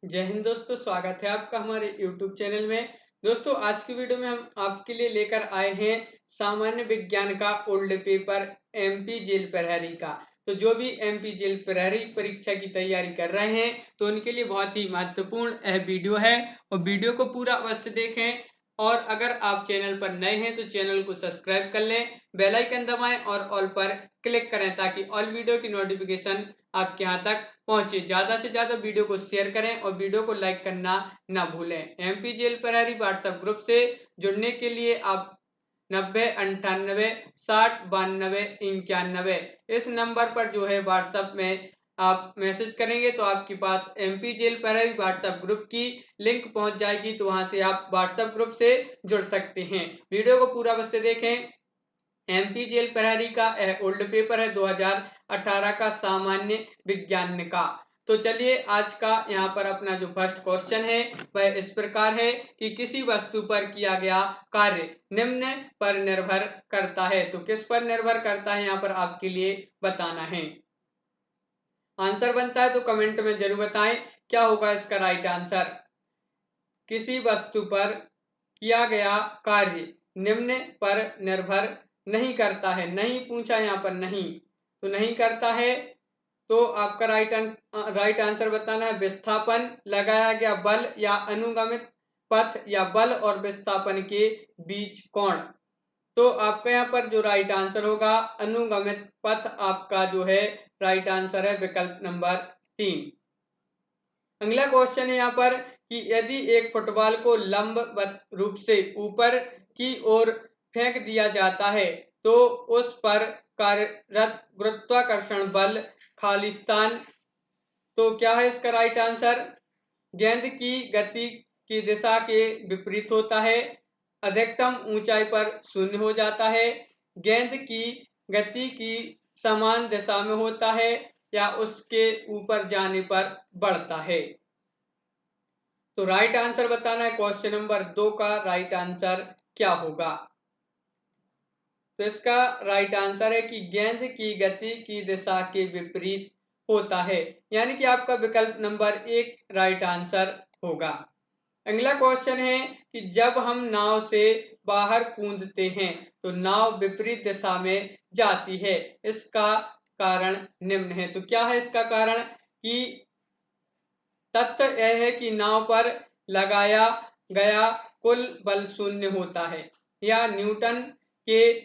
जय हिंद दोस्तों, स्वागत है आपका हमारे YouTube चैनल में। दोस्तों, आज की वीडियो में हम आपके लिए लेकर आए हैं सामान्य विज्ञान का ओल्ड पेपर एमपी जेल प्रहरी का। तो जो भी एमपी जेल प्रहरी परीक्षा की तैयारी कर रहे हैं तो उनके लिए बहुत ही महत्वपूर्ण यह वीडियो है और वीडियो को पूरा अवश्य देखें। और अगर आप चैनल पर नए हैं तो चैनल को सब्सक्राइब कर लें, बेल आइकन दबाएं और ऑल पर क्लिक करें ताकि ऑल वीडियो की नोटिफिकेशन आपके यहाँ तक पहुंचे। ज्यादा से ज्यादा वीडियो को शेयर करें और वीडियो को लाइक करना ना भूलें। एमपी जेल प्रहरी व्हाट्सएप ग्रुप से जुड़ने के लिए आप 90 98 60 92 91 इस नंबर पर जो है व्हाट्सएप में आप मैसेज करेंगे तो आपके पास एमपी जेल प्रहरी व्हाट्सएप ग्रुप की लिंक पहुंच जाएगी। तो वहां से आप व्हाट्सएप ग्रुप से जुड़ सकते हैं। वीडियो को पूरा अवश्य देखें। एमपी जेल प्रहरी का ओल्ड पेपर है 2018 का सामान्य विज्ञान का। तो चलिए आज का यहाँ पर अपना जो फर्स्ट क्वेश्चन है वह इस प्रकार है कि किसी वस्तु पर किया गया कार्य निम्न पर निर्भर करता है। तो किस पर निर्भर करता है यहाँ पर आपके लिए बताना है। आंसर बनता है तो कमेंट में जरूर बताएं क्या होगा इसका राइट आंसर। किसी वस्तु पर किया गया कार्य निम्न पर निर्भर नहीं करता है। नहीं पूछा यहाँ पर, नहीं तो नहीं करता है। तो आपका राइट आंसर बताना है विस्थापन, लगाया गया बल या अनुगमित पथ या बल और विस्थापन के बीच कोण। तो आपका यहाँ पर जो राइट आंसर होगा अनुगमित पथ आपका जो है राइट आंसर है विकल्प नंबर 3। अगला क्वेश्चन है यहाँ पर कि यदि एक फुटबॉल को लंबवत रूप से ऊपर की ओर फेंक दिया जाता है तो उस पर कार्यरत गुरुत्वाकर्षण बल खालिस्तान। तो क्या है इसका राइट आंसर। गेंद की गति की दिशा के विपरीत होता है, अधिकतम ऊंचाई पर शून्य हो जाता है, गेंद की गति की समान दिशा में होता है या उसके ऊपर जाने पर बढ़ता है। तो राइट आंसर बताना है क्वेश्चन नंबर 2 का राइट आंसर क्या होगा। तो इसका राइट आंसर है कि गेंद की गति की दिशा के विपरीत होता है, यानी कि आपका विकल्प नंबर 1 राइट आंसर होगा। अगला क्वेश्चन है कि जब हम नाव से बाहर कूदते हैं तो नाव विपरीत दिशा में जाती है, इसका कारण निम्न है। तो क्या है इसका कारण कि तथ्य यह है कि नाव पर लगाया गया कुल बल शून्य होता है या न्यूटन के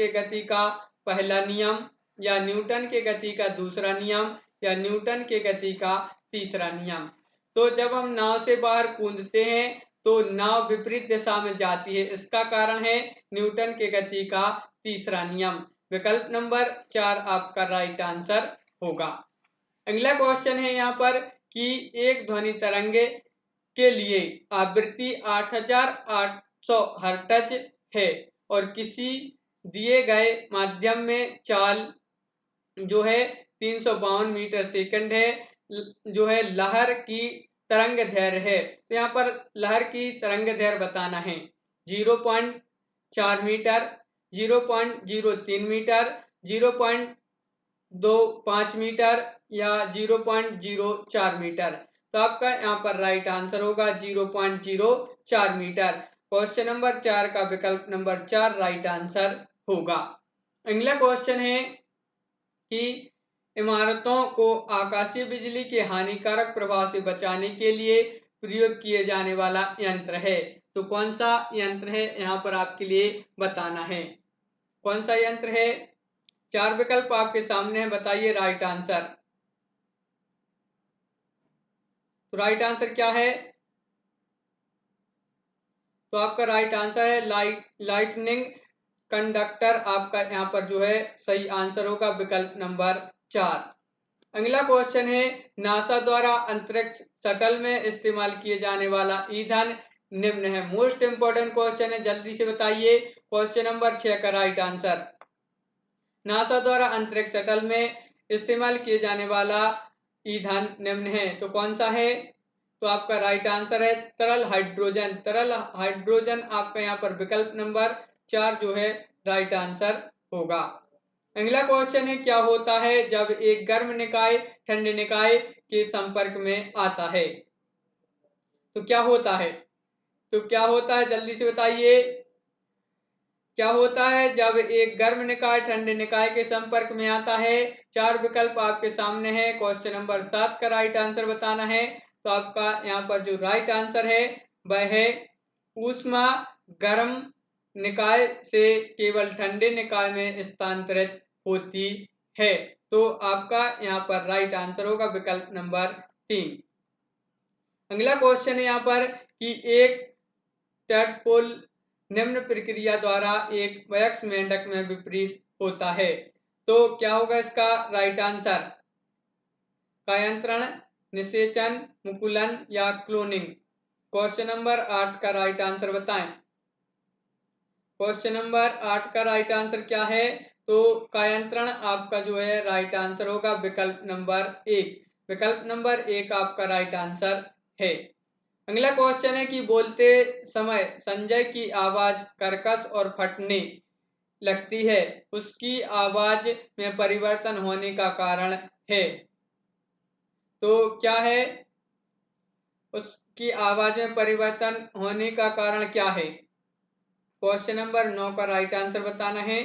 गति का पहला नियम या न्यूटन के गति का दूसरा नियम या न्यूटन के गति का तीसरा नियम। तो जब हम नाव से बाहर कूदते हैं तो नाव विपरीत दिशा में जाती है, इसका कारण है न्यूटन के गति का तीसरा नियम। विकल्प नंबर 4 आपका राइट आंसर होगा। अगला क्वेश्चन है यहाँ पर कि एक ध्वनि तरंग के लिए आवृत्ति 8800 हर्ट्ज है और किसी दिए गए माध्यम में चाल जो है 352 मीटर सेकंड है, जो है लहर की तरंग दैर्घ्य है। तो यहाँ पर लहर की तरंग दैर्घ्य बताना है 0.4 मीटर, 0.03 मीटर, 0.25 मीटर या 0.04 मीटर। तो आपका यहाँ पर राइट आंसर होगा 0.04 मीटर। क्वेश्चन नंबर 4 का विकल्प नंबर 4 राइट आंसर होगा। अगला क्वेश्चन है कि इमारतों को आकाशीय बिजली के हानिकारक प्रभाव से बचाने के लिए प्रयोग किए जाने वाला यंत्र है। तो कौन सा यंत्र है यहाँ पर आपके लिए बताना है। कौन सा यंत्र है। 4 विकल्प आपके सामने है, बताइए राइट आंसर। तो राइट आंसर क्या है। तो आपका राइट आंसर है लाइटनिंग कंडक्टर। आपका यहाँ पर जो है सही आंसर होगा विकल्प नंबर 4। अगला क्वेश्चन है नासा द्वारा अंतरिक्ष शटल में इस्तेमाल किए जाने वाला ईंधन निम्न है। मोस्ट इंपोर्टेंट क्वेश्चन है, जल्दी से बताइए क्वेश्चन नंबर 6 का राइट आंसर। नासा द्वारा अंतरिक्ष शटल में इस्तेमाल किए जाने वाला ईंधन निम्न है। तो कौन सा है। तो आपका राइट आंसर है तरल हाइड्रोजन। तरल हाइड्रोजन आपका यहाँ पर विकल्प नंबर 4 जो है राइट आंसर होगा। अगला क्वेश्चन है क्या होता है जब एक गर्म निकाय ठंडे निकाय के संपर्क में आता है। तो क्या होता है? तो क्या होता है जल्दी से बताइए। क्या होता है जब एक गर्म निकाय ठंडे निकाय के संपर्क में आता है? 4 विकल्प आपके सामने है। क्वेश्चन नंबर 7 का राइट आंसर बताना है। तो आपका यहाँ पर जो राइट आंसर है वह है ऊष्मा गर्म निकाय से केवल ठंडे निकाय में स्थानांतरित होती है। तो आपका यहाँ पर राइट आंसर होगा विकल्प नंबर 3। अगला क्वेश्चन है यहाँ पर कि एक टैडपोल निम्न प्रक्रिया द्वारा एक वयस्क मेंढक में विपरीत होता है। तो क्या होगा इसका राइट आंसर? कायांतरण, निषेचन, मुकुलन या क्लोनिंग। क्वेश्चन नंबर 8 का राइट आंसर बताएं। क्वेश्चन नंबर 8 का राइट आंसर क्या है? तो कायांतरण आपका जो है राइट आंसर होगा विकल्प नंबर 1। विकल्प नंबर 1 आपका राइट आंसर है। अगला क्वेश्चन है कि बोलते समय संजय की आवाज कर्कश और फटने लगती है, उसकी आवाज में परिवर्तन होने का कारण है। तो क्या है? उसकी आवाज में परिवर्तन होने का कारण क्या है? क्वेश्चन नंबर 9 का राइट आंसर बताना है।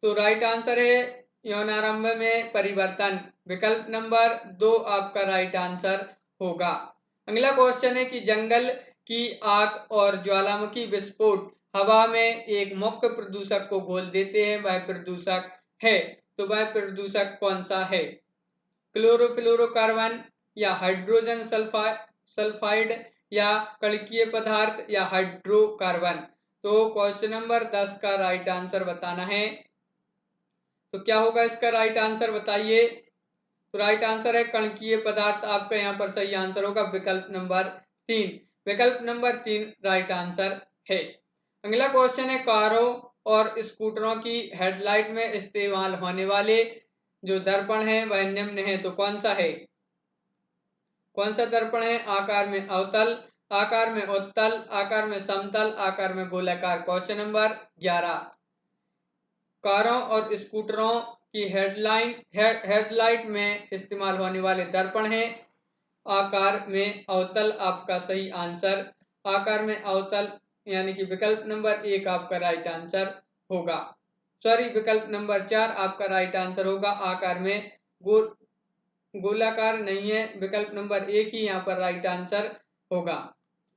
तो राइट आंसर है यौनारंभ में परिवर्तन। विकल्प नंबर 2 आपका राइट आंसर होगा। अगला क्वेश्चन है कि जंगल की आग और ज्वालामुखी विस्फोट हवा में एक मुख्य प्रदूषक को घोल देते हैं, वह प्रदूषक है। तो वह प्रदूषक कौन सा है? क्लोरोफ्लोरोकार्बन या हाइड्रोजन सल्फाइड या कणकीय पदार्थ या हाइड्रोकार्बन। तो क्वेश्चन नंबर 10 का राइट आंसर बताना है। तो क्या होगा इसका राइट आंसर बताइए। तो राइट आंसर है कणकीय पदार्थ। आपका यहाँ पर सही आंसर होगा विकल्प नंबर 3। विकल्प नंबर 3 राइट आंसर है। अगला क्वेश्चन है कारों और स्कूटरों की हेडलाइट में इस्तेमाल होने वाले जो दर्पण है वह निम्न है। तो कौन सा है? कौन सा दर्पण है? आकार में अवतल, आकार में उत्तल, आकार में समतल, आकार में गोलाकार। Question number 11। कारों और स्कूटरों की हेडलाइट में इस्तेमाल होने वाले दर्पण है आकार में अवतल। आपका सही आंसर आकार में अवतल यानी कि विकल्प नंबर 1 आपका राइट आंसर होगा। सॉरी, विकल्प नंबर 4 आपका राइट आंसर होगा। आकार में गोलाकार नहीं है, विकल्प नंबर 1 ही यहाँ पर राइट आंसर होगा,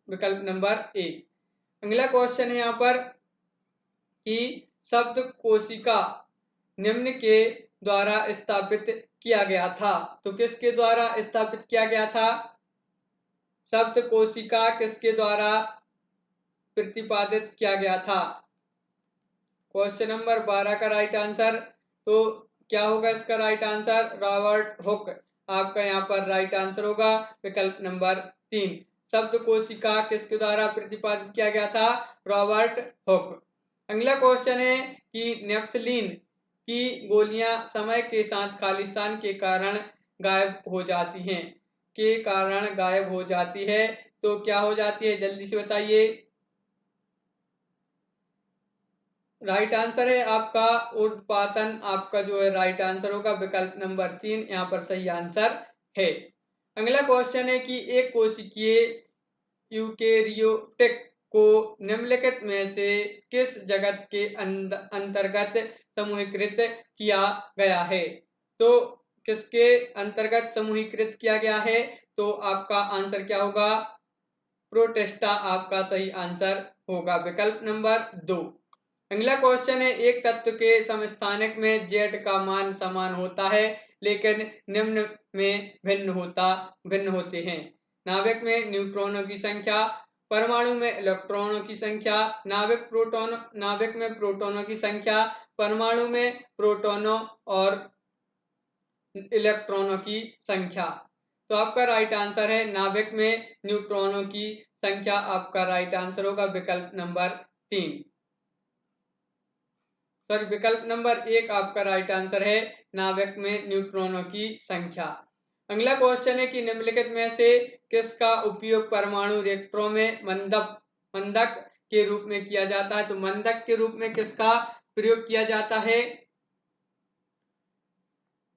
विकल्प नंबर 1। अगला क्वेश्चन है यहाँ पर कि शब्द कोशिका निम्न के द्वारा स्थापित किया गया था। तो किसके द्वारा स्थापित किया गया था? शब्द कोशिका किसके द्वारा प्रतिपादित किया गया था? क्वेश्चन नंबर 12 का राइट आंसर। तो क्या होगा इसका राइट आंसर? Robert Hooke. आपका यहाँ पर राइट आंसर होगा विकल्प नंबर 3। शब्द कोशिका किसके द्वारा प्रतिपादित किया गया था? Robert Hooke. अगला क्वेश्चन है कि नेफ्थलीन की गोलियां समय के साथ खालिस्तान के कारण गायब हो जाती हैं, के कारण गायब हो जाती है। तो क्या हो जाती है जल्दी से बताइए। राइट आंसर है आपका उर्ध्वपातन। आपका जो है राइट आंसर होगा विकल्प नंबर 3 यहाँ पर सही आंसर है। अगला क्वेश्चन है कि एक कोशिकीय यूकेरियोटिक को निम्नलिखित में से किस जगत के अंतर्गत समूहीकृत किया गया है? तो किसके अंतर्गत समूहीकृत किया गया है? तो आपका आंसर क्या होगा? प्रोटिस्टा आपका सही आंसर होगा, विकल्प नंबर 2। अगला क्वेश्चन है एक तत्व के समस्थानिक में Z का मान समान होता है लेकिन निम्न में भिन्न होते हैं। नाभिक में न्यूट्रॉनों की संख्या, परमाणु में इलेक्ट्रॉनों की संख्या, नाभिक में प्रोटॉनों की संख्या, परमाणु में प्रोटॉनों और इलेक्ट्रॉनों की संख्या। तो आपका राइट आंसर है नाभिक में न्यूट्रॉनों की संख्या। आपका राइट आंसर होगा विकल्प नंबर 3। सॉरी, विकल्प नंबर 1 आपका राइट आंसर है नाभिक में न्यूट्रॉनों की संख्या। अगला क्वेश्चन है कि निम्नलिखित में से किसका उपयोग परमाणु रिएक्टरों में मंदक के रूप में किया जाता है? तो मंदक के रूप में किसका प्रयोग किया जाता है?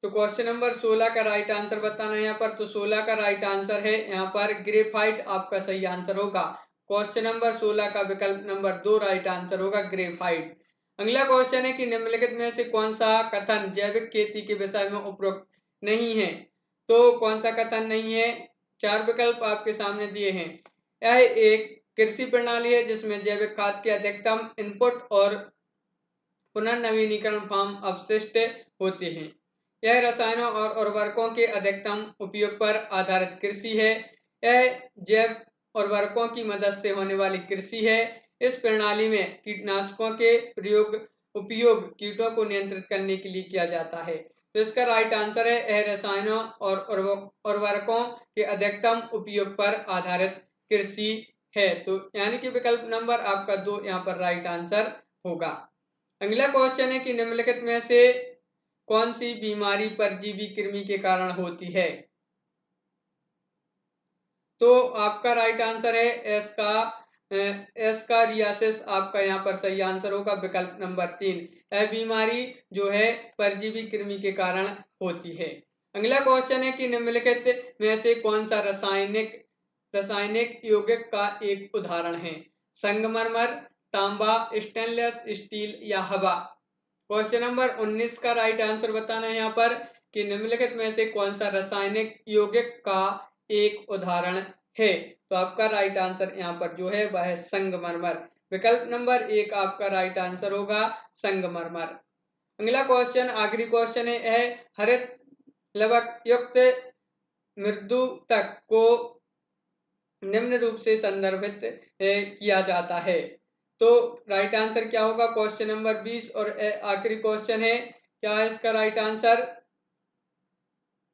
तो क्वेश्चन नंबर 16 का राइट आंसर बताना है यहाँ पर। तो 16 का राइट आंसर है यहाँ पर ग्रेफाइट आपका सही आंसर होगा। क्वेश्चन नंबर 16 का विकल्प नंबर 2 राइट आंसर होगा ग्रेफाइट। अगला क्वेश्चन है कि निम्नलिखित में से कौन सा कथन जैविक खेती के विषय में उपयुक्त नहीं है। तो कौन सा कथन नहीं है, 4 विकल्प आपके सामने दिए हैं। यह एक कृषि प्रणाली है जिसमें जैविक खाद के अधिकतम इनपुट और पुनर्नवीनीकरण फार्म अपशिष्ट होते हैं। यह रसायनों और उर्वरकों के अधिकतम उपयोग पर आधारित कृषि है। यह जैव उर्वरकों की मदद से होने वाली कृषि है। इस प्रणाली में कीटनाशकों के उपयोग कीटों को नियंत्रित करने के लिए किया जाता है। तो इसका राइट आंसर है यह रसायनों और उर्वरकों के अधिकतम उपयोग पर आधारित कृषि है। तो यानी कि विकल्प नंबर आपका 2 यहाँ पर राइट आंसर होगा। अगला क्वेश्चन है कि निम्नलिखित में से कौन सी बीमारी परजीवी कृमि के कारण होती है। तो आपका राइट आंसर है एस्कारियासिस आपका यहाँ पर सही आंसर होगा, विकल्प नंबर 3। यह बीमारी जो है परजीवी कृमि के कारण होती है। अगला क्वेश्चन है कि निम्नलिखित में से कौन सा रासायनिक यौगिक का एक उदाहरण है। संगमरमर, तांबा, स्टेनलेस स्टील या हवा। क्वेश्चन नंबर 19 का राइट आंसर बताना है यहाँ पर कि निम्नलिखित में से कौन सा रासायनिक यौगिक का एक उदाहरण है। तो आपका राइट आंसर यहाँ पर जो है वह है संगमरमर। विकल्प नंबर 1 आपका राइट आंसर होगा संगमरमर। अगला क्वेश्चन आखिरी क्वेश्चन है हरित लवक युक्त मृदुतक को निम्न रूप से संदर्भित किया जाता है। तो राइट आंसर क्या होगा क्वेश्चन नंबर 20 और आखिरी क्वेश्चन है, क्या है इसका राइट आंसर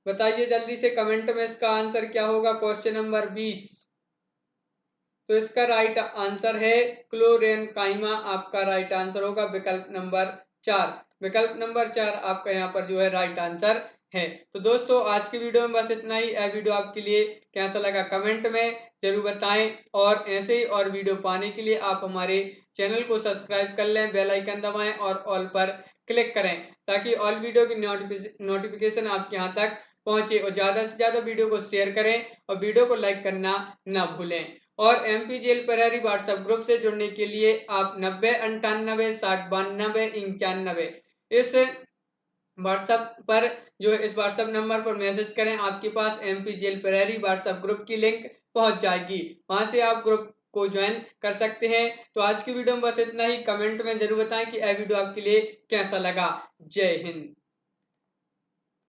बताइए जल्दी से कमेंट में इसका आंसर क्या होगा क्वेश्चन नंबर 20। तो इसका राइट आंसर है क्लोरेनकाइमा आपका राइट आंसर होगा, विकल्प नंबर 4। विकल्प नंबर 4 आपका यहाँ पर जो है राइट आंसर है। तो दोस्तों आज की वीडियो में बस इतना ही। यह वीडियो आपके लिए कैसा लगा कमेंट में जरूर बताएं और ऐसे ही और वीडियो पाने के लिए आप हमारे चैनल को सब्सक्राइब कर लें, बेल आइकन दबाएं और ऑल पर क्लिक करें ताकि ऑल वीडियो की नोटिफिकेशन आपके यहाँ तक पहुंचे। और ज़्यादा से ज़्यादा वीडियो को शेयर करें और वीडियो को लाइक करना ना भूलें। और एमपीजेएल प्रहरी व्हाट्सएप ग्रुप से जुड़ने के लिए आप 9098609291 इस व्हाट्सएप पर जो है इस व्हाट्सएप नंबर पर मैसेज करें। आपके पास एमपीजेएल प्रहरी व्हाट्सएप ग्रुप की लिंक पहुंच जाएगी, वहां से आप ग्रुप को ज्वाइन कर सकते हैं। तो आज की वीडियो में बस इतना ही। कमेंट में जरूर बताएं कि यह वीडियो आपके लिए कैसा लगा। जय हिंद।